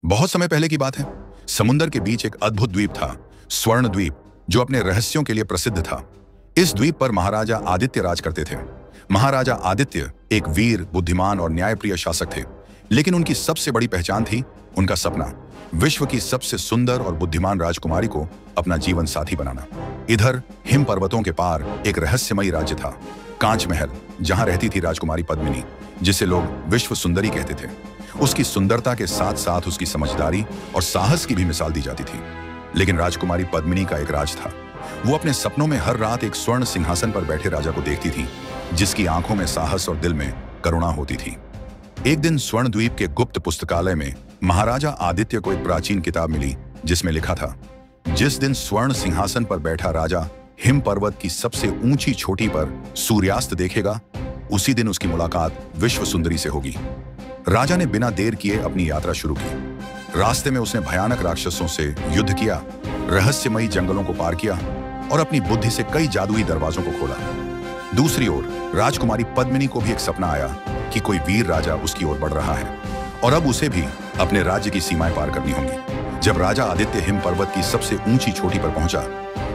बहुत समय पहले की बात है। समुंदर के बीच एक अद्भुत द्वीप था, स्वर्ण द्वीप, जो अपने रहस्यों के लिए प्रसिद्ध था। इस द्वीप पर महाराजा आदित्य राज करते थे। महाराजा आदित्य एक वीर, बुद्धिमान और न्यायप्रिय शासक थे, लेकिन उनकी सबसे बड़ी पहचान थी उनका सपना, विश्व की सबसे सुंदर और बुद्धिमान राजकुमारी को अपना जीवन साथी बनाना। इधर हिम पर्वतों के पार एक रहस्यमयी राज्य था, कांच महल, जहां रहती थी राजकुमारी पद्मिनी, जिसे लोग विश्व सुंदरी कहते थे। उसकी सुंदरता के साथ साथ उसकी समझदारी और साहस की भी मिसाल दी जाती थी। लेकिन राजकुमारी पद्मिनी का एक राज था। वो अपने सपनों में हर रात एक स्वर्ण सिंहासन पर बैठे राजा को देखती थी, जिसकी आंखों में साहस और दिल में करुणा होती थी। एक दिन स्वर्ण द्वीप के गुप्त पुस्तकालय में महाराजा आदित्य को एक प्राचीन किताब मिली, जिसमें लिखा था, जिस दिन स्वर्ण सिंहासन पर बैठा राजा हिम पर्वत की सबसे ऊंची चोटी पर सूर्यास्त देखेगा, उसी दिन उसकी मुलाकात विश्व सुंदरी से होगी। राजा ने बिना देर किए अपनी यात्रा शुरू की। रास्ते में उसने भयानक राक्षसों से युद्ध किया, रहस्यमयी जंगलों को पार किया और अपनी बुद्धि से कई जादुई दरवाजों को खोला। दूसरी ओर राजकुमारी पद्मिनी को भी एक सपना आया कि कोई वीर राजा उसकी ओर बढ़ रहा है और अब उसे भी अपने राज्य की सीमाएं पार करनी होंगी। जब राजा आदित्य हिम पर्वत की सबसे ऊंची चोटी पर पहुंचा,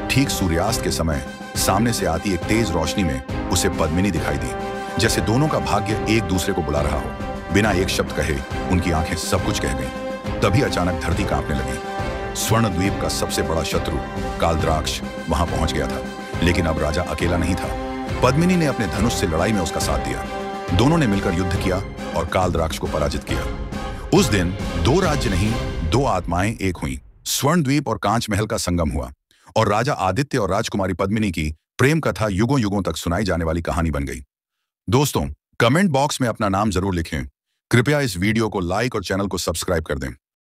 ठीक सूर्यास्त के समय सामने से आती एक तेज रोशनी में उसे पद्मिनी दिखाई दी, जैसे दोनों का भाग्य एक दूसरे को बुला रहा हो। बिना एक शब्द कहे उनकी आंखें सब कुछ कह गईं। तभी अचानक धरती कांपने लगी। स्वर्ण द्वीप का सबसे बड़ा शत्रु कालद्राक्ष वहां पहुंच गया था, लेकिन अब राजा अकेला नहीं था। पद्मिनी ने अपने धनुष से लड़ाई में उसका साथ दिया। दोनों ने मिलकर युद्ध किया और कालद्राक्ष को पराजित किया। उस दिन दो राज्य नहीं, दो आत्माएं एक हुई। स्वर्ण द्वीप और कांच महल का संगम हुआ और राजा आदित्य और राजकुमारी पद्मिनी की प्रेम कथा युगों युगों तक सुनाई जाने वाली कहानी बन गई। दोस्तों, कमेंट बॉक्स में अपना नाम जरूर लिखें। कृपया इस वीडियो को लाइक और चैनल को सब्सक्राइब कर दें।